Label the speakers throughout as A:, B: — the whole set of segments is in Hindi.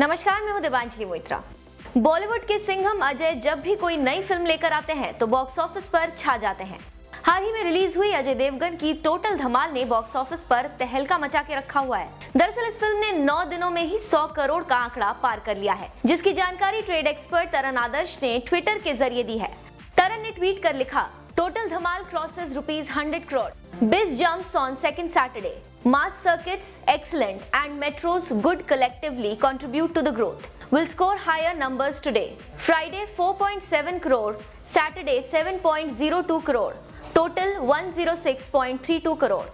A: नमस्कार, मैं हूं देवांजलि मोइत्रा। बॉलीवुड के सिंघम अजय जब भी कोई नई फिल्म लेकर आते हैं तो बॉक्स ऑफिस पर छा जाते हैं। हाल ही में रिलीज हुई अजय देवगन की टोटल धमाल ने बॉक्स ऑफिस पर तहलका मचा के रखा हुआ है। दरअसल इस फिल्म ने 9 दिनों में ही 100 करोड़ का आंकड़ा पार कर लिया है, जिसकी जानकारी ट्रेड एक्सपर्ट तरन आदर्श ने ट्विटर के जरिए दी है। तरन ने ट्वीट कर लिखा, total Dhamaal crosses ₹100 crore. Biz jumps on second Saturday. Mass circuits excellent and metros good collectively contribute to the growth. Will score higher numbers today. Friday 4.7 crore, Saturday 7.02 crore. Total 106.32 crore.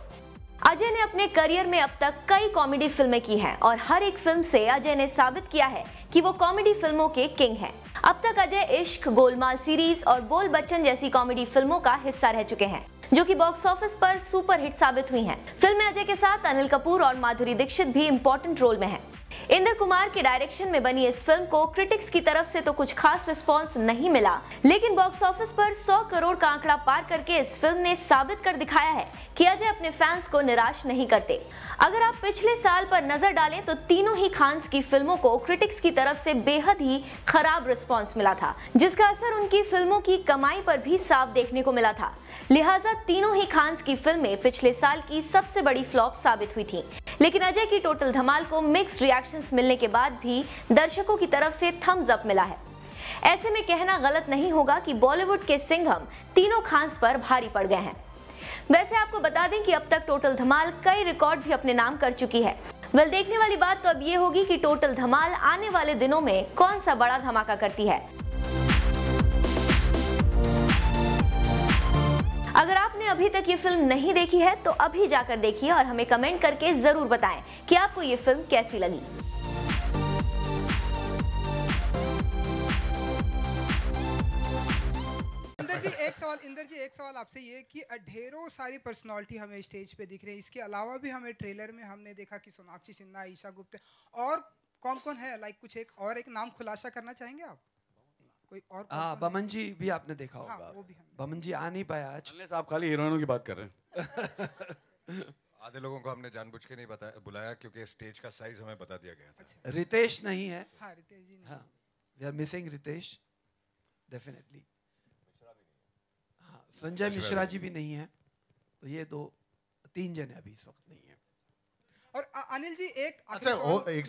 A: Ajay ने अपने करियर में अब तक कई कॉमेडी फिल्में की हैं और हर एक फिल्म से अजय ने साबित किया है कि वो कॉमेडी फिल्मों के किंग हैं। अब तक अजय इश्क, गोलमाल सीरीज और बोल बच्चन जैसी कॉमेडी फिल्मों का हिस्सा रह चुके हैं, जो कि बॉक्स ऑफिस पर सुपर हिट साबित हुई हैं। फिल्म में अजय के साथ अनिल कपूर और माधुरी दीक्षित भी इम्पोर्टेंट रोल में हैं। इंद्र कुमार के डायरेक्शन में बनी इस फिल्म को क्रिटिक्स की तरफ से तो कुछ खास रिस्पांस नहीं मिला, लेकिन बॉक्स ऑफिस पर 100 करोड़ का आंकड़ा पार करके इस फिल्म ने साबित कर दिखाया है कि अजय अपने फैंस को निराश नहीं करते। अगर आप पिछले साल पर नजर डालें तो तीनों ही खान्स की फिल्मों को क्रिटिक्स की तरफ से बेहद ही खराब रिस्पांस मिला था, जिसका असर उनकी फिल्मों की कमाई पर भी साफ देखने को मिला था। लिहाजा तीनों ही खान्स की फिल्में पिछले साल की सबसे बड़ी फ्लॉप साबित हुई थी, लेकिन अजय की टोटल धमाल को मिक्स्ड रिएक्शंस मिलने के बाद भी दर्शकों की तरफ से थम्स अप मिला है। ऐसे में कहना गलत नहीं होगा कि बॉलीवुड के सिंघम तीनों खान्स पर भारी पड़ गए हैं। वैसे आपको बता दें कि अब तक टोटल धमाल कई रिकॉर्ड भी अपने नाम कर चुकी है। वेल, देखने वाली बात तो अब ये होगी कि टोटल धमाल आने वाले दिनों में कौन सा बड़ा धमाका करती है। अगर आपने अभी तक ये फिल्म नहीं देखी है तो अभी जाकर देखिए और हमें कमेंट करके जरूर बताएं कि आपको ये फिल्म कैसी लगी।
B: इंदर जी एक सवाल आपसे ये कि ढेरों सारी पर्सनालिटी हमें स्टेज पे दिख रही है। इसके अलावा भी हमें ट्रेलर में हमने देखा कि सोनाक्षी सिन्हा, ईशा गुप्ता और कौन-कौन है, लाइक कुछ एक नाम खुलासा करना चाहेंगे आप? कोई और?
C: बमन जी भी आपने देखा होगा।
B: हाँ, वो भी
C: बमन जी आ नहीं पाया आज।
D: आप खाली हीरोइनों की बात कर रहे हैं।
E: आधे लोगों को हमने जानबूझ के नहीं बुलाया क्योंकि स्टेज का साइज हमें बता दिया गया था।
B: अच्छा।
C: रितेश नहीं है।
B: हाँ, रितेश जी नहीं।
C: हाँ, we are missing Ritesh definitely. हाँ, संजय मिश्रा जी भी नहीं है, तो ये 2-3 जने अभी इस वक्त नहीं है।
B: और अनिल जी एक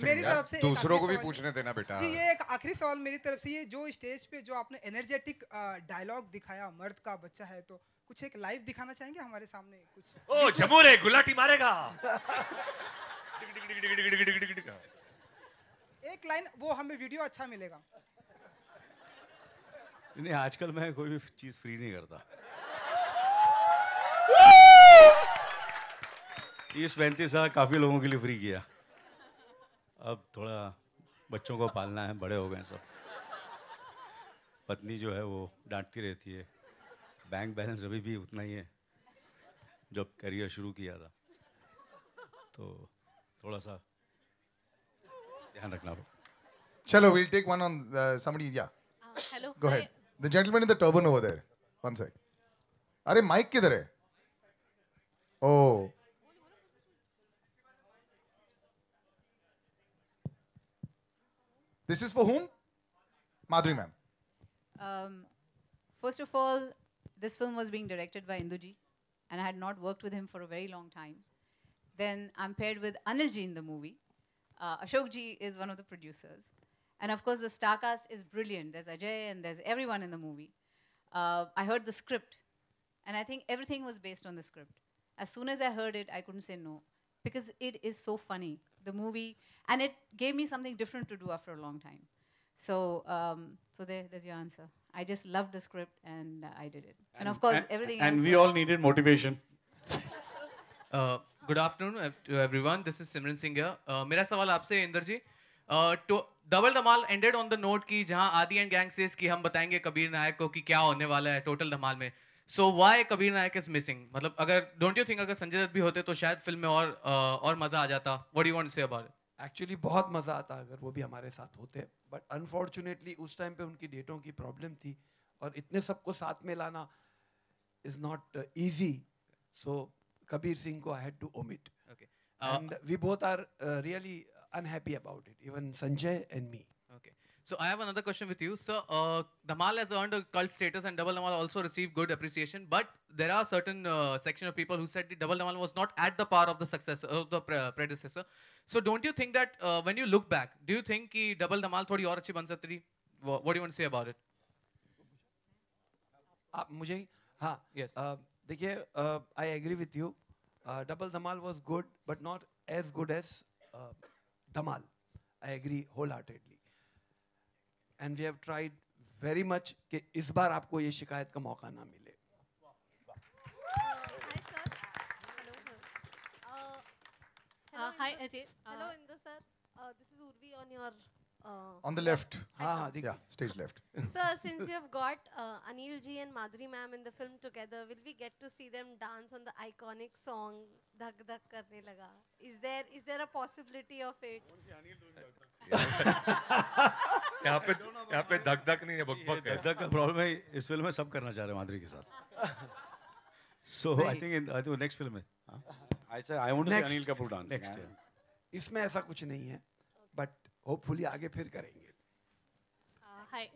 E: मेरी तरफ से दूसरों को भी पूछने देना बेटा
B: जी। ये एक आखिरी सवाल मेरी तरफ से, ये जो स्टेज पे जो आपने एनर्जेटिक डायलॉग दिखाया, मर्द का बच्चा है, तो कुछ एक लाइव दिखाना चाहेंगे हमारे सामने कुछ?
D: ओ जमूरे गुलाटी मारेगा।
B: एक लाइन वो हमें वीडियो अच्छा मिलेगा।
D: नहीं, आजकल मैं कोई भी चीज फ्री नहीं करता। 30-35 साल काफी लोगों के लिए फ्री किया, अब थोड़ा बच्चों को पालना है, बड़े हो गए सब। पत्नी जो है वो डांटती रहती है। बैंक बैलेंस अभी भी उतना ही है जब करियर शुरू किया था, तो थोड़ा सा ध्यान रखना होगा।
F: चलो, we'll take one on somebody. Yeah.
G: Hello.
F: Go ahead. The gentleman in the turban over there. One sec. अरे माइक किधर है? Oh. This is for whom? Madhuri ma'am.
G: First of all, this film was being directed by Induji, and I had not worked with him for a very long time. Then I'm paired with Anil ji in the movie. Ashok ji is one of the producers. And of course, the star cast is brilliant. There's Ajay and there's everyone in the movie. I heard the script, and I think everything was based on the script. As soon as I heard it, I couldn't say no, because it is so funny, the movie, and it gave me something different to do after a long time. So, there's your answer. I just loved the script, and I did it. And of course, everything else.
D: And we all needed motivation.
H: Good afternoon to everyone. This is Simran Singh here. मेरा सवाल आपसे Inder ji, double Dhamaal ended on the note की जहां आदि एंड गैंग सेज कि हम बताएंगे कबीर नायक को कि क्या होने वाला है टोटल धमाल में। So why Kabir Nayak is missing? मतलब अगर डोंट यू थिंक अगर संजय दत्त भी होते तो शायद फिल्म में और मजा आ जाता? What do you want to say about it?
C: Actually बहुत मजा आता अगर वो भी हमारे साथ होते, बट अनफॉर्चुनेटली उस टाइम पे उनकी डेटों की प्रॉब्लम थी और इतने सबको साथ में लाना is not easy, so Kabir Singh को I had to omit.
H: Okay,
C: and we both are really unhappy about it, even Sanjay and me.
H: Okay. So I have another question with you. So Dhamal has earned a cult status and Double Dhamal also received good appreciation. But there are certain section of people who said the Double Dhamal was not at the par of the successor, of the predecessor. So don't you think that when you look back, do you think कि Double Dhamal थोड़ी और अच्छी बन सकती थी? What do you want to say about it?
C: मुझे हाँ
H: Yes.
C: देखिए I agree with you. Double Dhamal was good, but not as good as Dhamal. I agree wholeheartedly. And we have tried very much कि इस बार आपको ये शिकायत का मौका ना मिले.
I: Hi sir. Hello.
J: Hi Ajay.
I: Hello Indu sir. This is Urvi on your.
F: On the left.
C: हाँ
F: Yeah, stage left.
I: Sir, since you have got Anil ji and Madhuri ma'am in the film together, will we get to see them dance on the iconic song "Dhak Dhak Karne Laga"? Is there a possibility of it?
E: यहाँ पे धक धक नहीं है, बक बक है.
D: धक धक का प्रॉब्लम है इस फिल्म में, सब करना चाह रहे हैं माधुरी के साथ. So I think next film है.
K: I want to see Anil Kapoor dance.
D: Next.
C: इसमें ऐसा कुछ नहीं है, but hopefully आगे फिर करेंगे.
J: हाय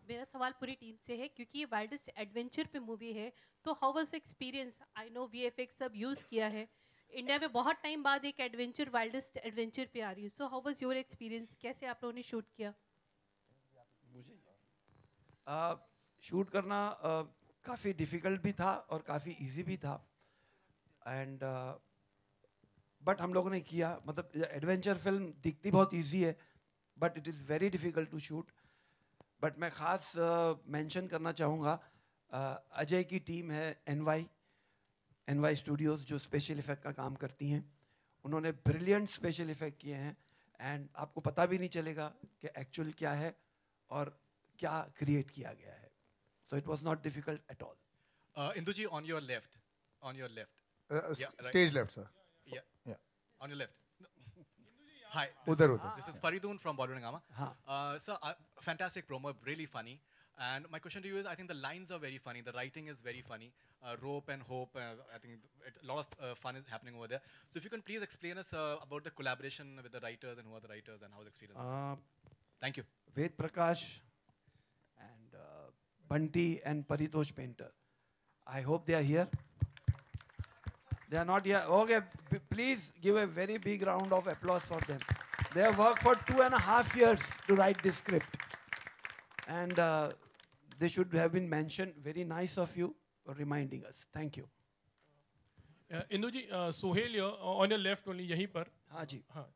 J: मेरा सवाल पूरी टीम से है क्योंकि ये वाइल्डेस्ट एडवेंचर पे मूवी है, तो how was experience? I know VFX सब यूज़ किया है, इंडिया में बहुत टाइम बाद एक एडवेंचर वाइल्डेस्ट एडवेंचर पे आ रही है, so how was your experience? कैसे आप लोगों ने शूट किया?
C: शूट करना काफ़ी डिफ़िकल्ट भी था और काफ़ी इजी भी था. एंड बट हम लोगों ने किया. मतलब एडवेंचर फिल्म दिखती बहुत इजी है, but it is very difficult to shoot. But मैं ख़ास मेंशन करना चाहूँगा अजय की टीम है एनवाई स्टूडियोज़, जो स्पेशल इफ़ेक्ट का काम करती हैं. उन्होंने ब्रिलियंट स्पेशल इफ़ेक्ट किए हैं एंड आपको पता भी नहीं चलेगा कि एक्चुअल क्या है और क्या क्रिएट किया गया है. So it was not difficult at all.
L: Indu ji, on your left.
F: Stage left, sir.
L: Yeah. On your left. Hi.
F: Udhar.
L: This is Faridoon from Bollywood Hungama. Sir, fantastic promo, really funny. And my question to you is, I think the lines are very funny. The writing is very funny. Rope and hope. I think a lot of fun is happening over there. So if you can please explain us about the collaboration with the writers and who are the writers and how the experience is. Thank you.
C: Ved Prakash and Bunty and Paritosh Painter. I hope they are here. They are not here. Okay, please give a very big round of applause for them. They have worked for 2.5 years to write this script. And they should have been mentioned. Very nice of you for reminding us. Thank you.
M: Indu ji, Sohail on your left only, यहीं पर.
C: हाँ जी.
M: हाँ.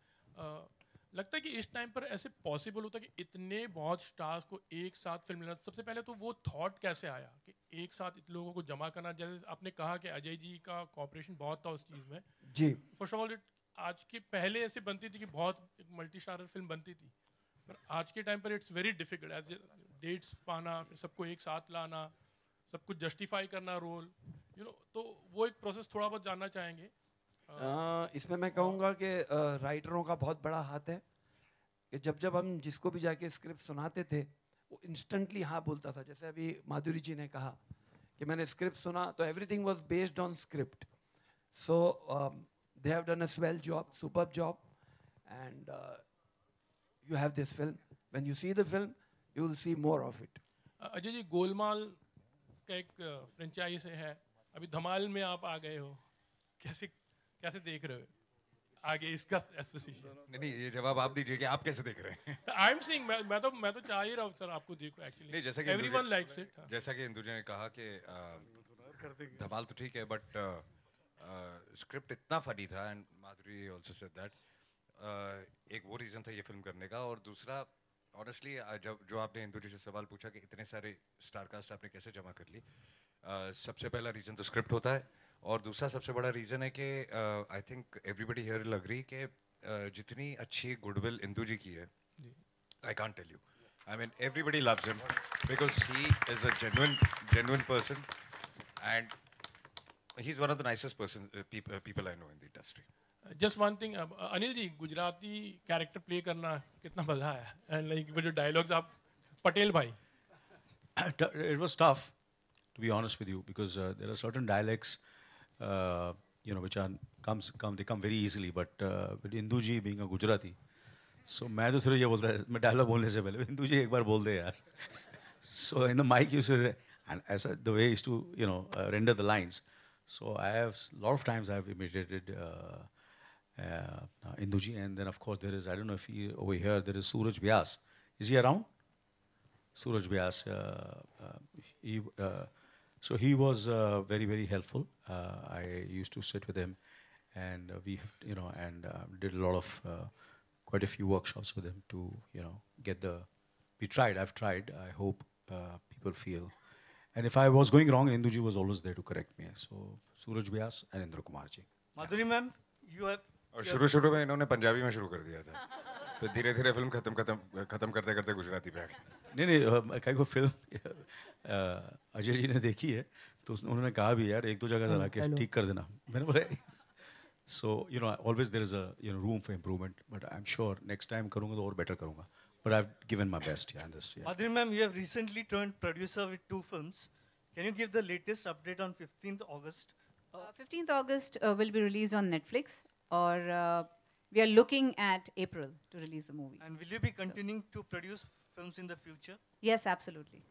M: लगता है कि इस टाइम पर ऐसे पॉसिबल होता है कि इतने बहुत स्टार्स को एक साथ फिल्म लेना. सबसे पहले तो वो थॉट कैसे आया कि एक साथ इतने लोगों को जमा करना? जैसे आपने कहा कि अजय जी का कॉपरेशन बहुत था उस चीज़ में
C: जी.
M: फर्स्ट ऑफ ऑल आज के पहले ऐसे बनती थी कि बहुत एक मल्टी स्टारर फिल्म बनती थी, पर आज के टाइम पर it's very difficult as dates पाना, फिर सबको एक साथ लाना, सब कुछ जस्टिफाई करना रोल, तो वो एक प्रोसेस थोड़ा बहुत जानना चाहेंगे.
C: इसमें मैं कहूँगा कि राइटरों का बहुत बड़ा हाथ है कि जब हम जिसको भी जाके स्क्रिप्ट सुनाते थे वो इंस्टेंटली हाँ बोलता था. जैसे अभी माधुरी जी ने कहा कि मैंने स्क्रिप्ट सुना तो everything was based on script. So they have done a swell job, superb job, and you have this film. When you see the film, you will see more of it.
M: Ajay ji, Golmaal का एक फ्रेंचाइज है, अभी धमाल में आप आ गए हो, कैसे देख रहे हो आगे इसका एसोसिएशन?
E: नहीं, ये जवाब आप दीजिए कि आप कैसे देख रहे हैं.
M: आई एम सीइंग, मैं तो चाह ही रहा हूँ सर आपको देखो एक्चुअली.
E: नहीं, जैसा कि
M: एवरीवन लाइक्स इट.
E: जैसा कि इंदु जी ने कहा कि धमाल तो ठीक है, बट स्क्रिप्ट इतना फनी था and Madhuri also said that. एक वो रीज़न था ये फिल्म करने का, और दूसरा ऑनेस्टली जो आपने इंदु जी से सवाल पूछा कि इतने सारे स्टार कास्ट आपने कैसे जमा कर ली, सबसे पहला रीज़न तो स्क्रिप्ट होता है, और दूसरा सबसे बड़ा रीज़न है कि I think everybody here will agree कि जितनी अच्छी गुडविल इंदु जी की है, I can't tell you. I mean everybody loves him because he is a genuine person and he is one of the nicest person people I know in the industry.
M: Just one thing, Anil ji, Gujarati character play करना कितना मजा आया? एंड लाइक वो जो डायलॉग्स आप पटेल भाई.
D: It was tough, to be honest with you, because there are certain dialects, which they come very easily. But with Indu ji being a Gujarati, So मैं तो सिर्फ ये बोलता है, मैं डायलॉग बोलने से पहले हिंदू जी एक बार बोल दे यार. So in the mic you say, and as the way is to render the lines. So I have a lot of times I have imitated Hinduji, and then of course there is, I don't know if he over here there is Suraj Vyas. Is he around? Suraj Vyas. So he was very, very helpful. I used to sit with him, and we did a lot of quite a few workshops with him to get the. We tried. I've tried. I hope people feel. And if I was going wrong, Induji was always there to correct me. So Suraj Vyas and Indra Kumar ji.
N: Madhuri ma'am, you have.
E: और शुरू में इन्होंने पंजाबी में शुरू कर दिया था. तो धीरे-धीरे फिल्म खत्म करते-करते गुजराती पे आ गए.
D: नहीं कई को फिल्म अजय जी ने देखी है, तो उन्होंने कहा भी यार एक दो जगह जरा के ठीक कर देना. मैंने बोला so always there is a room for improvement, but I'm sure next time करूँगा तो और better करूँगा. But I've given my best in this. Yeah.
N: Madhuri ma'am, you have recently turned producer with 2 films. Can you give the latest update on 15th August?
G: 15th August will be released on Netflix, or we are looking at April to release the movie.
N: And will you be continuing to produce films in the future?
G: Yes, absolutely.